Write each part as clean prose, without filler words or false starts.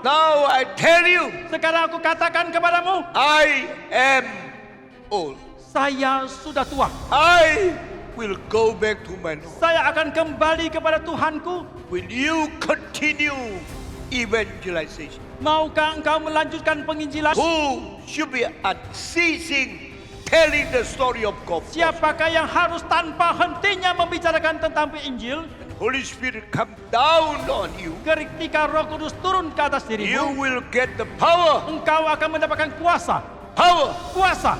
Now I tell you, Sekarang aku katakan kepadamu, I am old. saya sudah tua. I will go back to my Lord. Saya akan kembali kepada Tuhanku. Will you continue evangelization? Maukah engkau melanjutkan penginjilan? Who should be unceasing telling the story of God? Siapakah yang harus tanpa hentinya membicarakan tentang Injil? Holy Spirit come down on you. Ketika Roh Kudus turun ke atas You dirimu, will get the power, engkau akan mendapatkan kuasa, power, kuasa,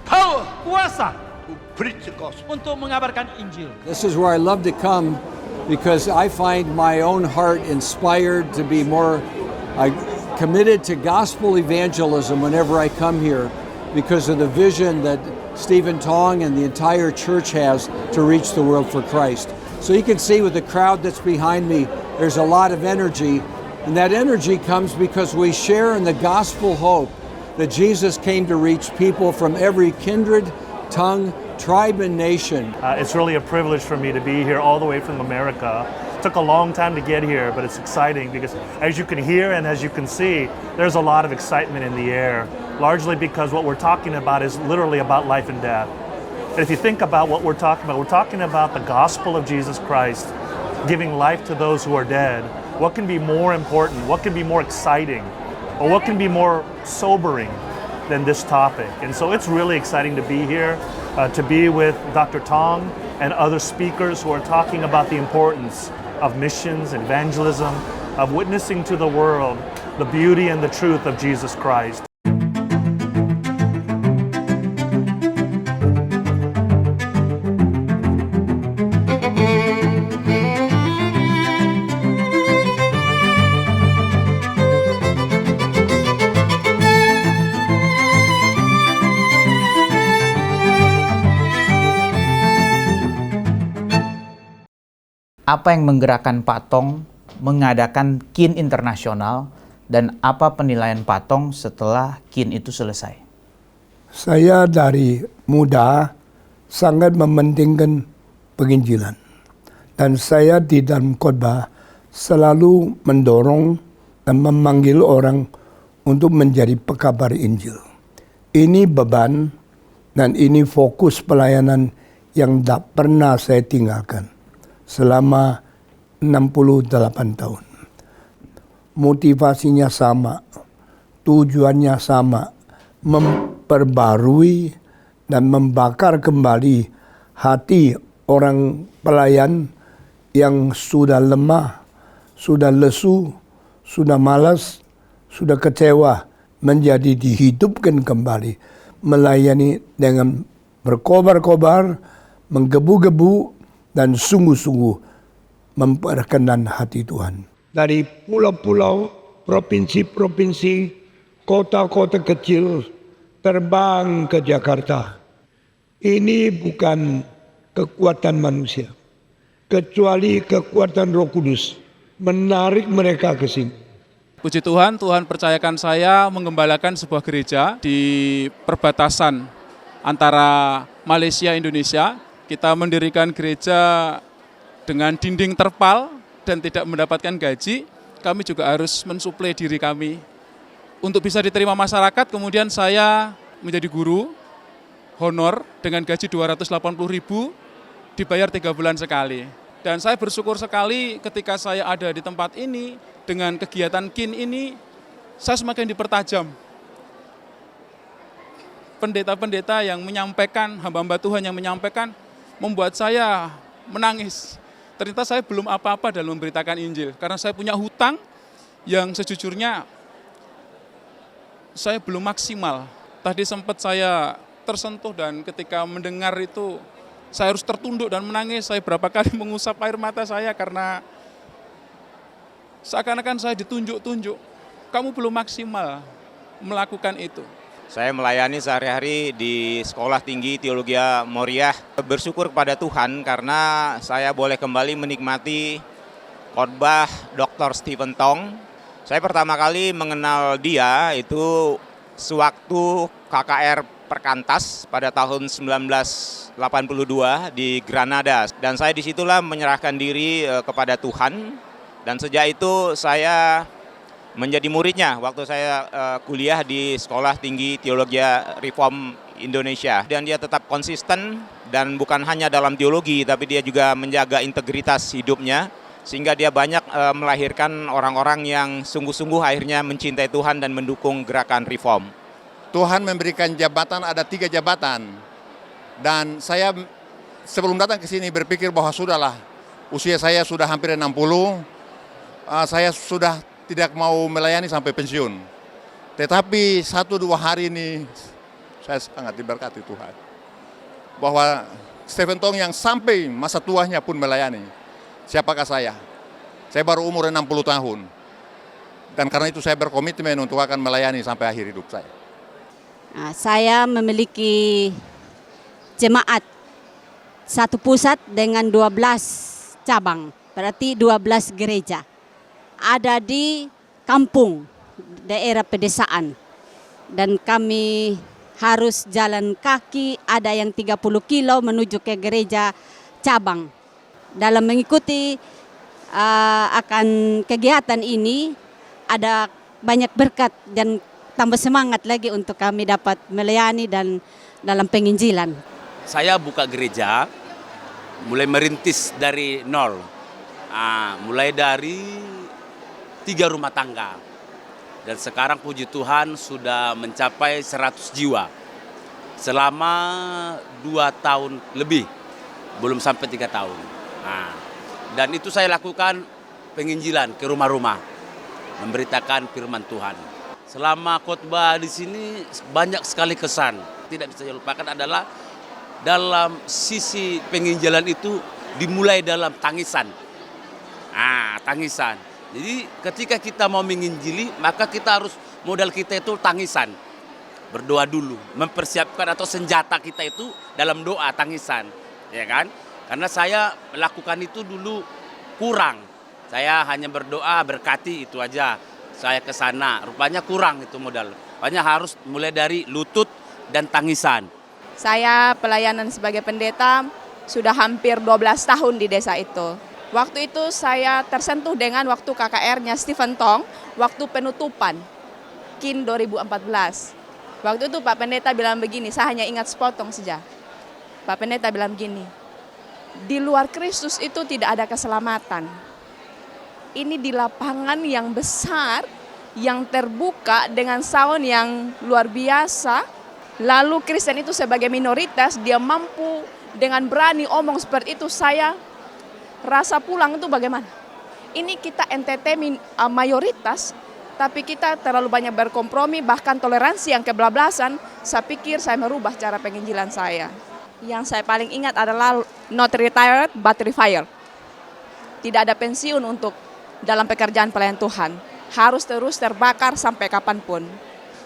power kuasa to preach the gospel. untuk mengabarkan Injil. This is where I love to come because I find my own heart inspired to be more committed to gospel evangelism whenever I come here because of the vision that Stephen Tong and the entire church has to reach the world for Christ. So you can see with the crowd that's behind me, there's a lot of energy, and that energy comes because we share in the gospel hope that Jesus came to reach people from every kindred, tongue, tribe, and nation. It's really a privilege for me to be here all the way from America. It took a long time to get here, but it's exciting because as you can hear and as you can see, there's a lot of excitement in the air, largely because what we're talking about is literally about life and death. And if you think about what we're talking about the gospel of Jesus Christ, giving life to those who are dead. What can be more important? What can be more exciting? Or what can be more sobering than this topic? And so it's really exciting to be here, to be with Dr. Tong and other speakers who are talking about the importance of missions, evangelism, of witnessing to the world the beauty and the truth of Jesus Christ. Apa yang menggerakkan Pak Tong mengadakan KIN internasional dan apa penilaian Pak Tong setelah KIN itu selesai? Saya dari muda sangat mementingkan penginjilan. Dan saya di dalam khotbah selalu mendorong dan memanggil orang untuk menjadi pekabar Injil. Ini beban dan ini fokus pelayanan yang tak pernah saya tinggalkan selama 68 tahun. Motivasinya sama, tujuannya sama, memperbarui dan membakar kembali hati orang pelayan yang sudah lemah, sudah lesu, sudah malas, sudah kecewa, menjadi dihidupkan kembali, melayani dengan berkobar-kobar, menggebu-gebu, dan sungguh-sungguh memperkenan hati Tuhan. Dari pulau-pulau, provinsi-provinsi, kota-kota kecil terbang ke Jakarta. Ini bukan kekuatan manusia, kecuali kekuatan Roh Kudus menarik mereka ke sini. Puji Tuhan, Tuhan percayakan saya menggembalakan sebuah gereja di perbatasan antara Malaysia Indonesia. Kita mendirikan gereja dengan dinding terpal dan tidak mendapatkan gaji. Kami juga harus mensuplai diri kami untuk bisa diterima masyarakat. Kemudian saya menjadi guru honor dengan gaji 280.000, dibayar 3 bulan sekali. Dan saya bersyukur sekali ketika saya ada di tempat ini, dengan kegiatan KIN ini, saya semakin dipertajam. Pendeta-pendeta yang menyampaikan, hamba-hamba Tuhan yang menyampaikan, membuat saya menangis. Ternyata saya belum apa-apa dalam memberitakan Injil, karena saya punya hutang yang sejujurnya saya belum maksimal. Tadi sempat saya tersentuh dan ketika mendengar itu, saya harus tertunduk dan menangis. Saya berapa kali mengusap air mata saya karena seakan-akan saya ditunjuk-tunjuk. Kamu belum maksimal melakukan itu. Saya melayani sehari-hari di Sekolah Tinggi Teologi Moriah. Bersyukur kepada Tuhan karena saya boleh kembali menikmati khotbah Dr. Stephen Tong. Saya pertama kali mengenal dia itu sewaktu KKR Perkantas pada tahun 1982 di Granada. Dan saya disitulah menyerahkan diri kepada Tuhan. Dan sejak itu saya menjadi muridnya waktu saya kuliah di Sekolah Tinggi Teologi Reform Indonesia. Dan dia tetap konsisten dan bukan hanya dalam teologi, tapi dia juga menjaga integritas hidupnya, sehingga dia banyak melahirkan orang-orang yang sungguh-sungguh akhirnya mencintai Tuhan dan mendukung gerakan reform. Tuhan memberikan jabatan, ada 3 jabatan. Dan saya sebelum datang ke sini berpikir bahwa sudahlah, usia saya sudah hampir 60, saya sudah tidak mau melayani sampai pensiun. Tetapi 1-2 hari ini saya sangat diberkati Tuhan. Bahwa Stephen Tong yang sampai masa tuanya pun melayani. Siapakah saya? Saya baru umur 60 tahun. Dan karena itu saya berkomitmen untuk akan melayani sampai akhir hidup saya. Saya memiliki jemaat satu pusat dengan 12 cabang, berarti 12 gereja. Ada di kampung, daerah pedesaan. Dan kami harus jalan kaki, ada yang 30 kilo menuju ke gereja cabang. Dalam mengikuti akan kegiatan ini, ada banyak berkat dan tambah semangat lagi untuk kami dapat melayani dan dalam penginjilan. Saya buka gereja, mulai merintis dari nol. Mulai dari 3 rumah tangga. Dan sekarang puji Tuhan sudah mencapai 100 jiwa. Selama 2 tahun lebih, belum sampai 3 tahun. Dan itu saya lakukan penginjilan ke rumah-rumah, memberitakan firman Tuhan. Selama khotbah di sini banyak sekali kesan. Tidak bisa dilupakan adalah dalam sisi penginjilan itu dimulai dalam tangisan. Tangisan. Jadi ketika kita mau menginjili, maka kita harus modal kita itu tangisan. Berdoa dulu, mempersiapkan atau senjata kita itu dalam doa tangisan, ya kan? Karena saya melakukan itu dulu kurang. Saya hanya berdoa, berkati itu aja. Saya ke sana, rupanya kurang itu modal. Rupanya harus mulai dari lutut dan tangisan. Saya pelayanan sebagai pendeta sudah hampir 12 tahun di desa itu. Waktu itu saya tersentuh dengan waktu KKR-nya Stephen Tong, waktu penutupan KIN 2014. Waktu itu Pak Pendeta bilang begini, saya hanya ingat sepotong saja. Pak Pendeta bilang begini, di luar Kristus itu tidak ada keselamatan. Ini di lapangan yang besar, yang terbuka dengan sound yang luar biasa. Lalu Kristen itu sebagai minoritas, dia mampu dengan berani omong seperti itu. Saya rasa pulang itu bagaimana? Ini kita NTT mayoritas, tapi kita terlalu banyak berkompromi, bahkan toleransi yang kebablasan. Saya pikir saya merubah cara penginjilan saya. Yang saya paling ingat adalah not retired but revire. Tidak ada pensiun untuk dalam pekerjaan pelayan Tuhan. Harus terus terbakar sampai kapanpun.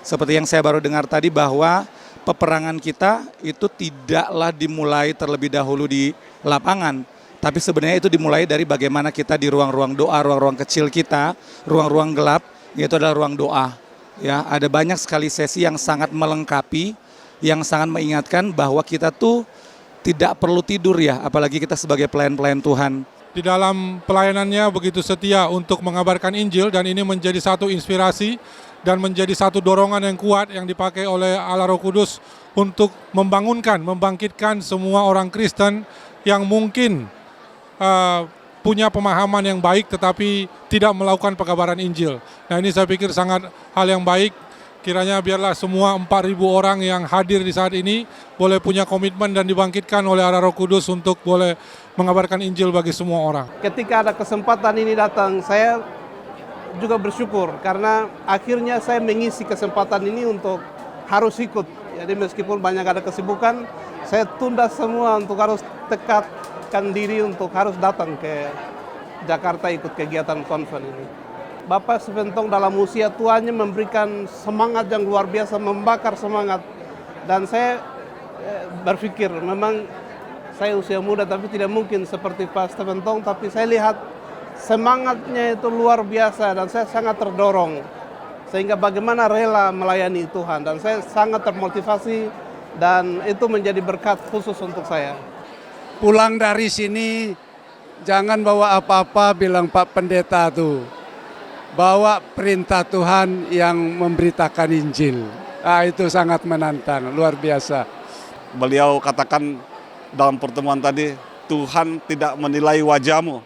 Seperti yang saya baru dengar tadi bahwa peperangan kita itu tidaklah dimulai terlebih dahulu di lapangan. Tapi sebenarnya itu dimulai dari bagaimana kita di ruang-ruang doa, ruang-ruang kecil kita, ruang-ruang gelap, yaitu adalah ruang doa. Ya, ada banyak sekali sesi yang sangat melengkapi, yang sangat mengingatkan bahwa kita tuh tidak perlu tidur ya, apalagi kita sebagai pelayan-pelayan Tuhan. Di dalam pelayanannya begitu setia untuk mengabarkan Injil, dan ini menjadi satu inspirasi dan menjadi satu dorongan yang kuat yang dipakai oleh Allah Roh Kudus untuk membangunkan, membangkitkan semua orang Kristen yang mungkin punya pemahaman yang baik tetapi tidak melakukan pengabaran Injil. Nah, ini saya pikir sangat hal yang baik. Kiranya biarlah semua 4.000 orang yang hadir di saat ini boleh punya komitmen dan dibangkitkan oleh Allah Roh Kudus untuk boleh mengabarkan Injil bagi semua orang. Ketika ada kesempatan ini datang, saya juga bersyukur karena akhirnya saya mengisi kesempatan ini untuk harus ikut. Jadi meskipun banyak ada kesibukan, saya tunda semua untuk harus tekadkan diri untuk harus datang ke Jakarta ikut kegiatan konven ini. Bapak Stephen Tong dalam usia tuanya memberikan semangat yang luar biasa, membakar semangat. Dan saya berpikir memang saya usia muda tapi tidak mungkin seperti Pak Stephen Tong, tapi saya lihat semangatnya itu luar biasa dan saya sangat terdorong. Sehingga bagaimana rela melayani Tuhan, dan saya sangat termotivasi dan itu menjadi berkat khusus untuk saya. Pulang dari sini jangan bawa apa-apa, bilang Pak Pendeta tuh. bawa perintah Tuhan yang memberitakan Injil. Itu sangat menantang, luar biasa. Beliau katakan dalam pertemuan tadi, Tuhan tidak menilai wajahmu,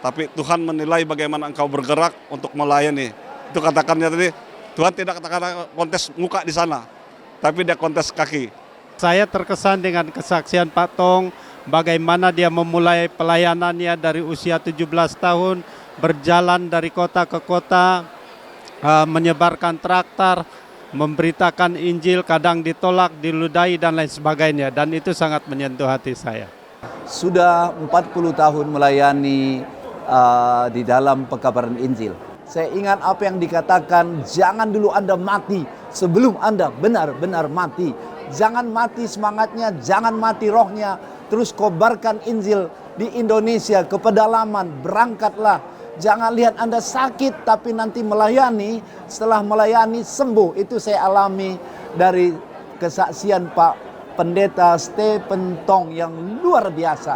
tapi Tuhan menilai bagaimana engkau bergerak untuk melayani. Itu katakannya tadi, Tuhan tidak katakan kontes muka di sana, tapi dia kontes kaki. Saya terkesan dengan kesaksian Pak Tong, bagaimana dia memulai pelayanannya dari usia 17 tahun, berjalan dari kota ke kota, menyebarkan traktor, memberitakan Injil, kadang ditolak, diludahi dan lain sebagainya, dan itu sangat menyentuh hati saya. Sudah 40 tahun melayani di dalam pekabaran Injil. Saya ingat apa yang dikatakan, jangan dulu Anda mati sebelum Anda benar-benar mati. Jangan mati semangatnya, jangan mati rohnya. Terus kobarkan Injil di Indonesia ke pedalaman, berangkatlah. Jangan lihat Anda sakit tapi nanti melayani, setelah melayani sembuh. Itu saya alami dari kesaksian Pak Pendeta Stephen Tong yang luar biasa.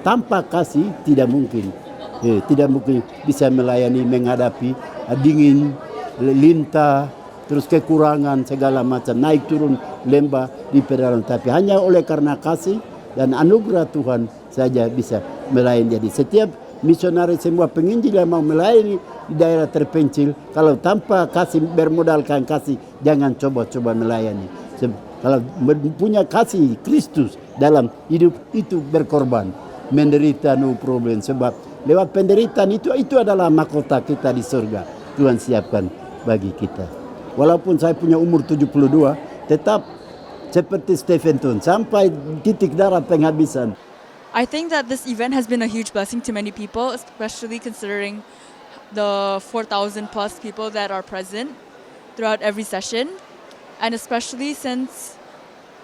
Tanpa kasih tidak mungkin. Tidak mungkin bisa melayani, menghadapi dingin, lintah, terus kekurangan segala macam, naik turun lembah di pedalaman. Tapi hanya oleh karena kasih dan anugerah Tuhan saja bisa melayani. Jadi setiap misionari, semua penginjil yang mau melayani di daerah terpencil, kalau tanpa kasih, bermodalkan kasih, jangan coba-coba melayani. Kalau punya kasih Kristus dalam hidup, itu berkorban, menderita no problem. Sebab lewat penderitaan itu adalah mahkota kita di surga. Tuhan siapkan bagi kita. Walaupun saya punya umur 72, tetap seperti Stephen Tong sampai titik darah penghabisan. I think that this event has been a huge blessing to many people, especially considering the 4,000 plus people that are present throughout every session, and especially since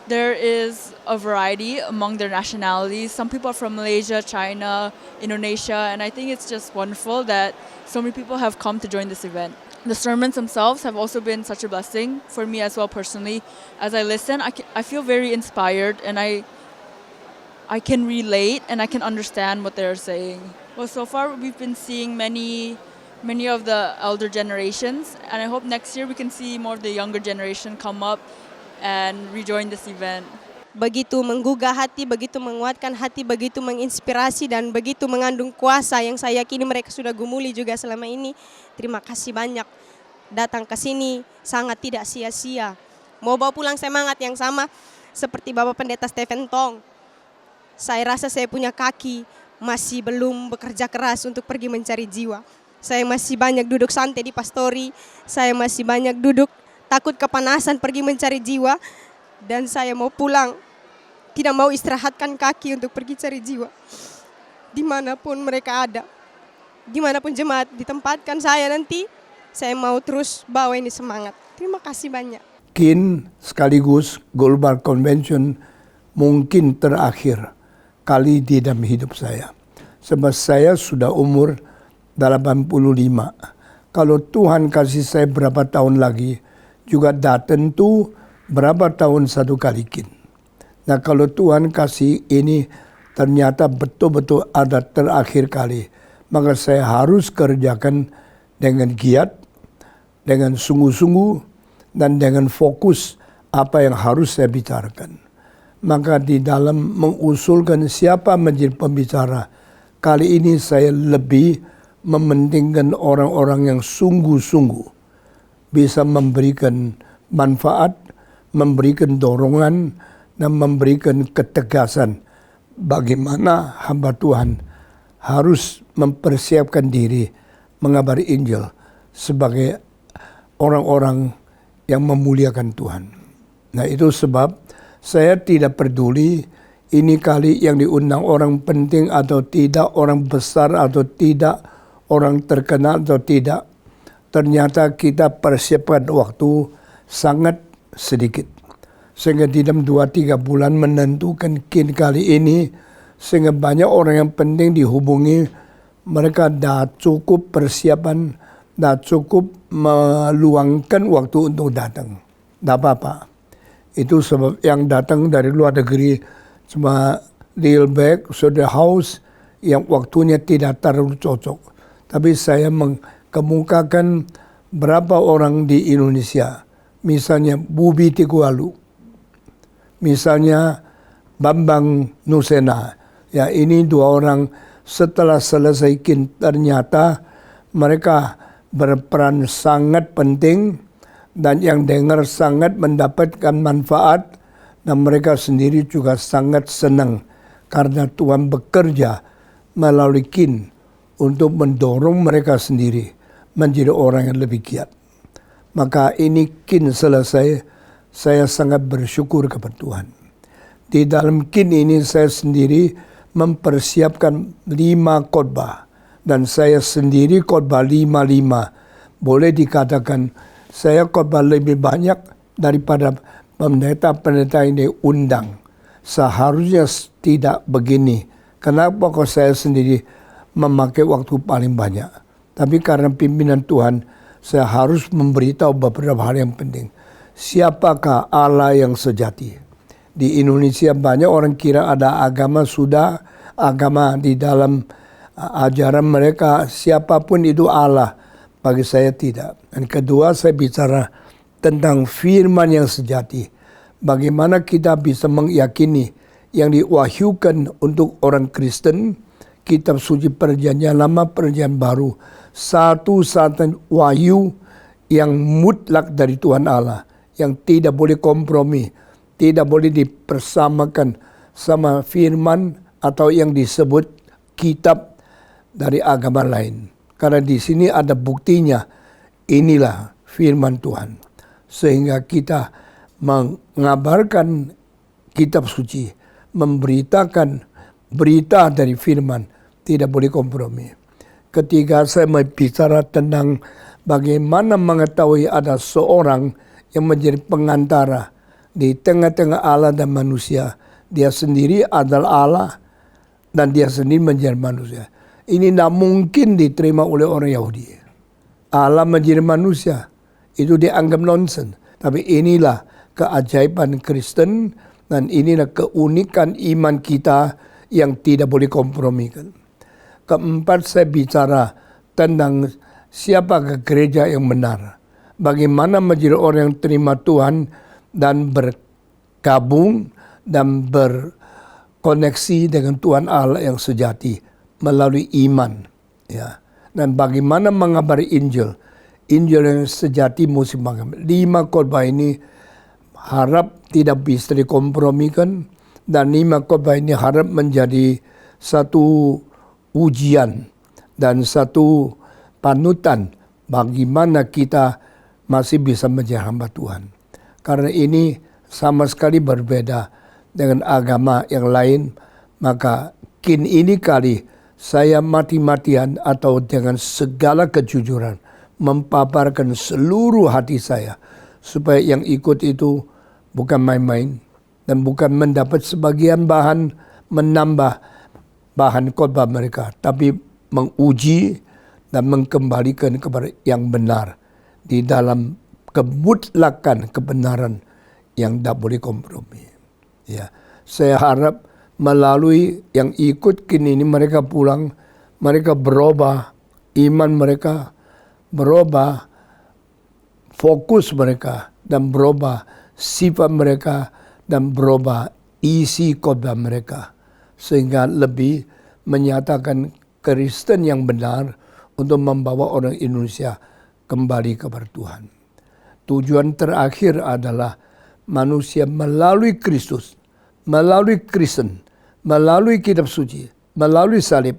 there is a variety among their nationalities. Some people are from Malaysia, China, Indonesia, and I think it's just wonderful that so many people have come to join this event. The sermons themselves have also been such a blessing for me as well personally. As I listen, I feel very inspired, and I can relate and I can understand what they're saying. Well, so far we've been seeing many of the elder generations, and I hope next year we can see more of the younger generation come up and rejoin this event. Begitu menggugah hati, begitu menguatkan hati, begitu menginspirasi, dan begitu mengandung kuasa yang saya yakini mereka sudah gumuli juga selama ini. Terima kasih banyak. Datang ke sini sangat tidak sia-sia. Mau bawa pulang semangat yang sama seperti Bapak Pendeta Stephen Tong. Saya rasa saya punya kaki masih belum bekerja keras untuk pergi mencari jiwa. Saya masih banyak duduk santai di pastori, saya masih banyak duduk takut kepanasan pergi mencari jiwa, dan saya mau pulang, tidak mau istirahatkan kaki untuk pergi cari jiwa. Dimanapun mereka ada, dimanapun jemaat ditempatkan saya nanti, saya mau terus bawa ini semangat. Terima kasih banyak. KIN sekaligus Global Convention mungkin terakhir kali di dalam hidup saya. Sebab saya sudah umur 85. Kalau Tuhan kasih saya berapa tahun lagi, juga datang tuh berapa tahun satu kali KIN. Nah kalau Tuhan kasih ini ternyata betul-betul ada terakhir kali, maka saya harus kerjakan dengan giat, dengan sungguh-sungguh, dan dengan fokus apa yang harus saya bicarakan. Maka di dalam mengusulkan siapa menjadi pembicara, kali ini saya lebih mementingkan orang-orang yang sungguh-sungguh bisa memberikan manfaat, memberikan dorongan, dan memberikan ketegasan bagaimana hamba Tuhan harus mempersiapkan diri mengabari Injil sebagai orang-orang yang memuliakan Tuhan. Nah itu sebab saya tidak peduli ini kali yang diundang orang penting atau tidak, orang besar atau tidak, orang terkenal atau tidak. Ternyata kita persiapkan waktu sangat sedikit. Sehingga di dalam 2-3 bulan menentukan KIN kali ini, sehingga banyak orang yang penting dihubungi, mereka dah cukup persiapan, dah cukup meluangkan waktu untuk datang. Tidak apa-apa. Itu sebab yang datang dari luar negeri cuma real back, sudah house yang waktunya tidak terlalu cocok. Tapi saya kemukakan berapa orang di Indonesia, misalnya Bubi Tikualu, misalnya Bambang Nusena. Ya, ini dua orang setelah selesai KIN ternyata mereka berperan sangat penting dan yang dengar sangat mendapatkan manfaat dan mereka sendiri juga sangat senang karena Tuhan bekerja melalui KIN untuk mendorong mereka sendiri menjadi orang yang lebih giat. Maka ini KIN selesai, saya sangat bersyukur kepada Tuhan. Di dalam KIN ini saya sendiri mempersiapkan 5 khotbah dan saya sendiri khotbah 5. Boleh dikatakan saya khotbah lebih banyak daripada pendeta-pendeta ini undang. Seharusnya tidak begini. Kenapa kok saya sendiri memakai waktu paling banyak? Tapi karena pimpinan Tuhan, saya harus memberitahu beberapa hal yang penting. Siapakah Allah yang sejati? Di Indonesia banyak orang kira ada agama di dalam ajaran mereka, siapapun itu Allah. Bagi saya tidak. Dan kedua, saya bicara tentang firman yang sejati. Bagaimana kita bisa meyakini yang diwahyukan untuk orang Kristen, kitab suci Perjanjian Lama, Perjanjian Baru, satu-satunya wahyu yang mutlak dari Tuhan Allah, yang tidak boleh kompromi, tidak boleh dipersamakan sama firman atau yang disebut kitab dari agama lain. Karena di sini ada buktinya, inilah firman Tuhan. Sehingga kita mengabarkan kitab suci, memberitakan berita dari firman, tidak boleh kompromi. Ketiga, saya bicara tentang bagaimana mengetahui ada seorang yang menjadi pengantara di tengah-tengah Allah dan manusia. Dia sendiri adalah Allah dan dia sendiri menjadi manusia. Ini tidak mungkin diterima oleh orang Yahudi. Allah menjadi manusia, itu dianggap nonsen. Tapi inilah keajaiban Kristen dan inilah keunikan iman kita yang tidak boleh kompromikan. Keempat, saya bicara tentang siapakah gereja yang benar. Bagaimana menjadi orang yang terima Tuhan dan bergabung dan berkoneksi dengan Tuhan Allah yang sejati melalui iman. Ya. Dan bagaimana mengabari Injil. Injil yang sejati mesti mengambil. 5 khotbah ini harap tidak bisa dikompromikan dan 5 khotbah ini harap menjadi satu ujian dan satu panutan bagaimana kita masih bisa menjadi hamba Tuhan. Karena ini sama sekali berbeda dengan agama yang lain, maka KIN ini kali saya mati-matian atau dengan segala kejujuran mempaparkan seluruh hati saya supaya yang ikut itu bukan main-main dan bukan mendapat sebagian bahan menambah bahan khotbah mereka, tapi menguji dan mengembalikan kepada yang benar di dalam kemutlakan kebenaran yang tidak boleh kompromi. Ya, saya harap melalui yang ikut KIN ini mereka pulang, mereka berubah, iman mereka berubah, fokus mereka dan berubah sifat mereka dan berubah isi khotbah mereka sehingga lebih menyatakan Kristen yang benar untuk membawa orang Indonesia kembali kepada Tuhan. Tujuan terakhir adalah manusia melalui Kristus, melalui Kristen, melalui kitab suci, melalui salib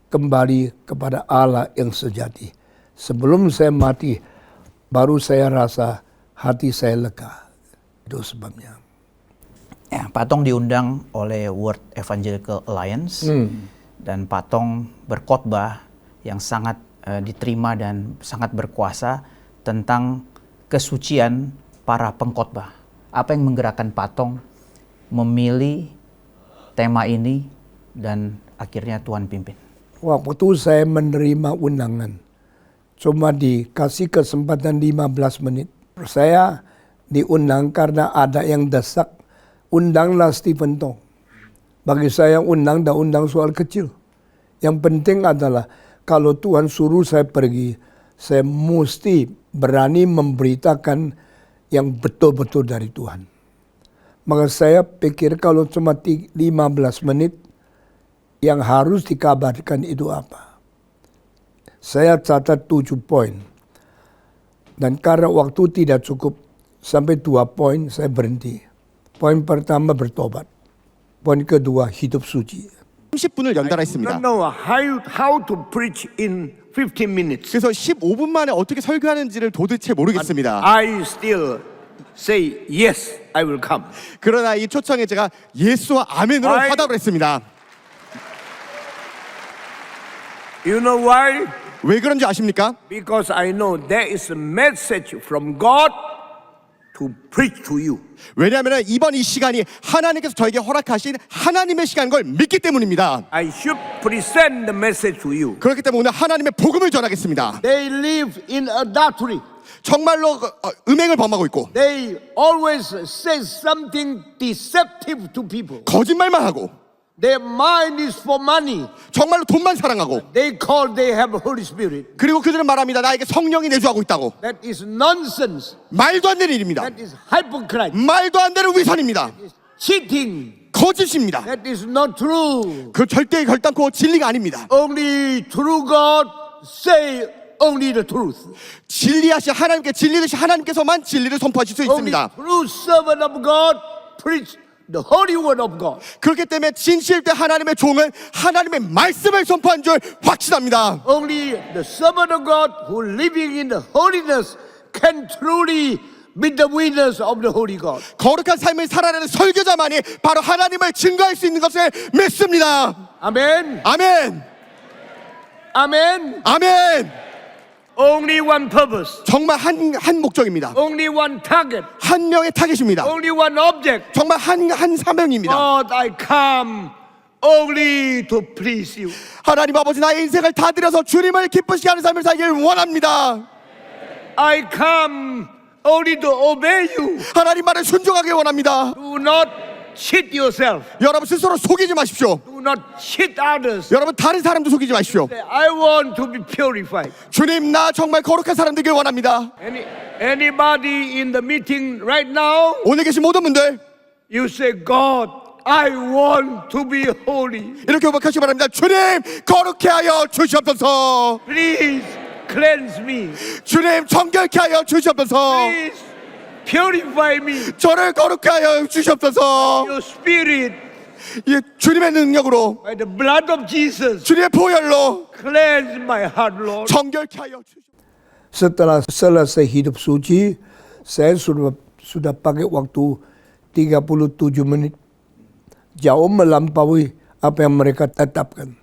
kembali kepada Allah yang sejati. Sebelum saya mati, baru saya rasa hati saya lega. Itu sebabnya. Ya, Pak Tong diundang oleh World Evangelical Alliance dan Pak Tong berkhotbah yang sangat diterima dan sangat berkuasa tentang kesucian para pengkhotbah. Apa yang menggerakkan Pak Tong memilih tema ini dan akhirnya Tuhan pimpin? Waktu saya menerima undangan, cuma dikasih kesempatan 15 menit. Saya diundang karena ada yang desak, undanglah Stephen Tong. Bagi saya undang soal kecil. Yang penting adalah kalau Tuhan suruh saya pergi, saya mesti berani memberitakan yang betul-betul dari Tuhan. Maka saya pikir kalau cuma 15 menit, yang harus dikabarkan itu apa? Saya catat 7 poin. Dan karena waktu tidak cukup, sampai 2 poin saya berhenti. Poin pertama bertobat. Poin kedua hidup suci. 30분을 연달았습니다. know how to preach in 15 minutes. 그래서 15분 만에 어떻게 설교하는지를 도대체 모르겠습니다. I still say yes, I will come. 그러나 이 초청에 제가 예수와 아멘으로 화답을 했습니다. You know why? 왜 그런지 아십니까? Because I know there is a message from God to preach to you. 왜냐하면 이번 이 시간이 하나님께서 저에게 허락하신 하나님의 시간인 걸 믿기 때문입니다. I should present the message to you. 그렇기 때문에 오늘 하나님의 복음을 전하겠습니다. They live in adultery. 정말로 음행을 범하고 있고 They always say something deceptive to people. 거짓말만 하고 Their mind is for money. 정말로 돈만 사랑하고 They call they have Holy Spirit. 그리고 그들은 말합니다. 나에게 성령이 내주하고 있다고. That is nonsense. 말도 안 되는 일입니다. That is hypocrite. 말도 안 되는 위선입니다. Cheating. 거짓입니다. That is not true. 그 절대 결단코 진리가 아닙니다. Only true God say only the truth. 진리하시 하나님께 진리듯이 하나님께서만 진리를 선포하실 수 있습니다. Only true servant of God preach the holy word of God. 그렇기 때문에 진실된 하나님의 종은 하나님의 말씀을 선포한 줄 확신합니다. Only the servant of God who living in the holiness can truly be the witness of the holy God. 거룩한 삶을 살아내는 설교자만이 바로 하나님을 증거할 수 있는 것을 믿습니다. 아멘. 아멘. 아멘. 아멘. Only one purpose. 정말 한 목적입니다. Only one target. 한 명의 타겟입니다. Only one object. 정말 한 사명입니다. God, I come only to please you. 하나님 아버지 나의 인생을 다 드려서 주님을 기쁘시게 하는 삶을 살길 원합니다. I come only to obey you. 하나님 말에 순종하길 원합니다. Do not cheat yourself. 여러분 스스로 속이지 마십시오. Do not cheat others. 여러분 다른 사람도 속이지 마십시오. I want to be purified. 주님 나 정말 거룩한 사람 되길 원합니다. Anybody in the meeting right now? 오늘 계신 모든 분들 You say God, I want to be holy. 이렇게 고백하시기 바랍니다. 주님 거룩해 하여 주시옵소서. Please cleanse me. 주님 정결케 하여 주시옵소서. Please purify me. 저를 거룩해 하여 주시옵소서. Your spirit. 예, 주님의 능력으로 By the blood of Jesus. 주님의 보혈로 Cleanse my heart, Lord. 정결케 하여 주시옵소서. Setelah selesai hidup suci, saya sudah pakai waktu 37 menit. Jauh melampaui apa yang mereka tetapkan.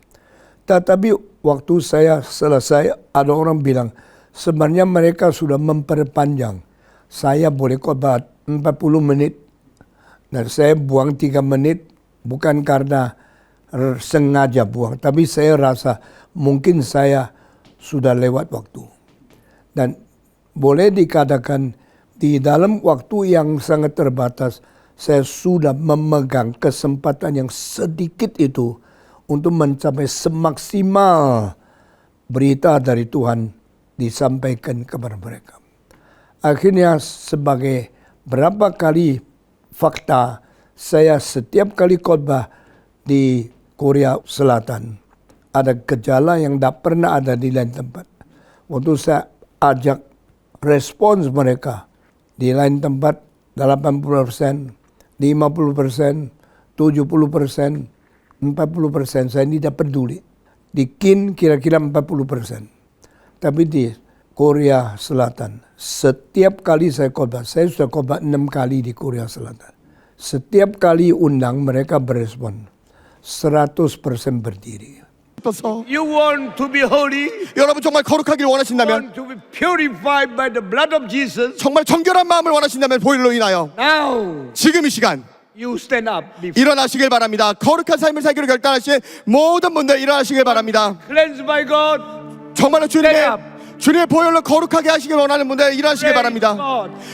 Tetapi waktu saya selesai, ada orang bilang, sebenarnya mereka sudah memperpanjang. Saya boleh khotbah 40 menit. Dan saya buang 3 menit, bukan karena sengaja buang. Tapi saya rasa mungkin saya sudah lewat waktu. Dan boleh dikatakan di dalam waktu yang sangat terbatas, saya sudah memegang kesempatan yang sedikit itu untuk mencapai semaksimal berita dari Tuhan disampaikan kepada mereka. Akhirnya sebagai berapa kali fakta, saya setiap kali khotbah di Korea Selatan, ada gejala yang tidak pernah ada di lain tempat. Waktu saya ajak respons mereka di lain tempat 80%, 50%, 70%, 40%, saya tidak peduli. Di KIN kira-kira 40%. Tapi di Korea Selatan, setiap kali saya khotbah, saya sudah khotbah 6 kali di Korea Selatan. Setiap kali undang mereka berespon 100% berdiri. You want to be holy? 여러분 정말 거룩하길 원하신다면, want to be purified by the blood of Jesus? 정말 정결한 마음을 원하신다면 보혈로 인하여 Now, 지금 이 시간 you stand up. 일어나시길 바랍니다. 거룩한 삶을 살기로 결단하신 모든 분들 일어나시길 바랍니다. Cleansed by God. 정말로 주님의 보혈로 거룩하게 하시길 원하는 분들 일어나시길 바랍니다.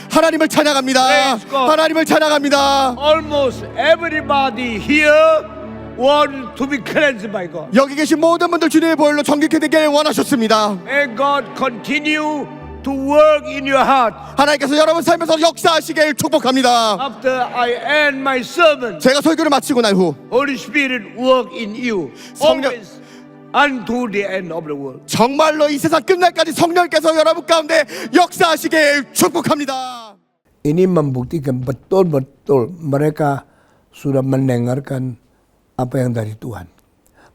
하나님을 찬양합니다. 하나님을 찬양합니다. Almost everybody here want to be cleansed by God. 여기 계신 모든 분들 주님의 보혈로 정결케 되길 원하셨습니다. May God continue to work in your heart. 하나님께서 여러분 삶에서 역사하시길 축복합니다. After I end my sermon, 제가 설교를 마치고 난 후 Holy Spirit work in you always unto the end of the world. 정말로 이 세상 끝날까지 성령께서 여러분 가운데 역사하시길 축복합니다. Ini membuktikan betul-betul mereka sudah mendengarkan apa yang dari Tuhan.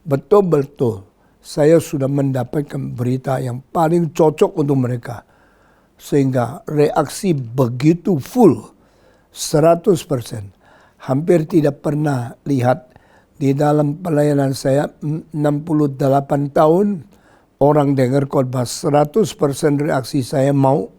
Betul-betul saya sudah mendapatkan berita yang paling cocok untuk mereka. Sehingga reaksi begitu full, 100%. Hampir tidak pernah lihat di dalam pelayanan saya 68 tahun, orang dengar khotbah 100% reaksi saya mau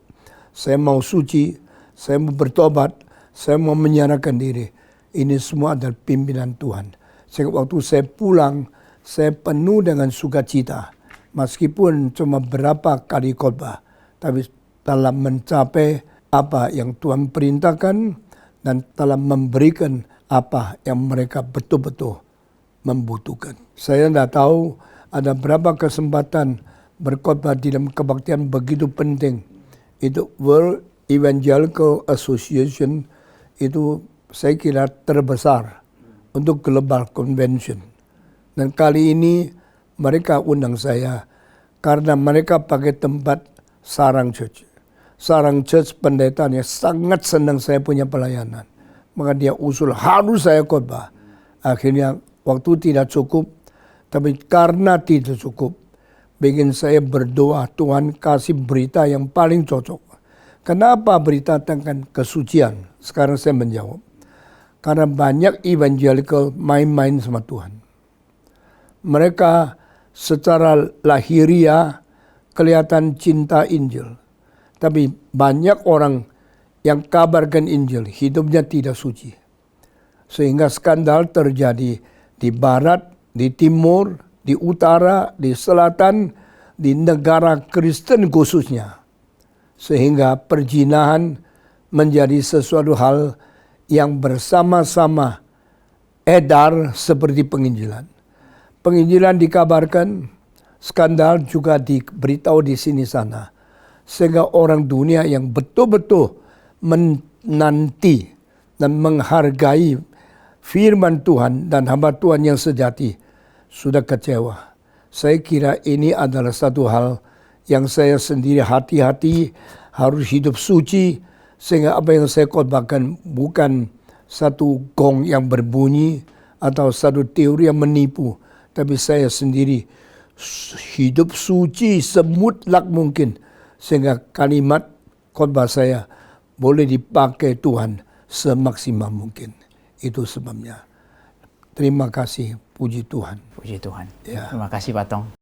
suci, saya mau bertobat, saya mau menyerahkan diri. Ini semua adalah pimpinan Tuhan. Sehingga waktu saya pulang, saya penuh dengan sukacita. Meskipun cuma berapa kali khotbah, tapi dalam mencapai apa yang Tuhan perintahkan dan telah memberikan apa yang mereka betul-betul membutuhkan. Saya tidak tahu ada berapa kesempatan berkhotbah di dalam kebaktian begitu penting. Itu World Evangelical Association, itu saya kira terbesar untuk Global Convention. Dan kali ini mereka undang saya karena mereka pakai tempat Sarang Church. Sarang Church pendetanya sangat senang saya punya pelayanan. Maka dia usul harus saya khotbah. Akhirnya waktu tidak cukup, tapi karena tidak cukup, bikin saya berdoa Tuhan kasih berita yang paling cocok. Kenapa berita tentang kesucian? Sekarang saya menjawab. Karena banyak evangelical main-main sama Tuhan. Mereka secara lahiriah kelihatan cinta Injil. Tapi banyak orang yang kabarkan Injil, hidupnya tidak suci. Sehingga skandal terjadi di barat, di timur, di utara, di selatan, di negara Kristen khususnya. Sehingga perzinahan menjadi sesuatu hal yang bersama-sama edar seperti penginjilan. Penginjilan dikabarkan, skandal juga diberitahu di sini sana. Sehingga orang dunia yang betul-betul menanti dan menghargai firman Tuhan dan hamba Tuhan yang sejati sudah kecewa. Saya kira ini adalah satu hal yang saya sendiri hati-hati harus hidup suci, sehingga apa yang saya khotbahkan bukan satu gong yang berbunyi atau satu teori yang menipu, tapi saya sendiri hidup suci semutlak mungkin, sehingga kalimat khotbah saya boleh dipakai Tuhan semaksimal mungkin. Itu sebabnya. Terima kasih, puji Tuhan. Puji Tuhan. Ya. Terima kasih Pak Tong.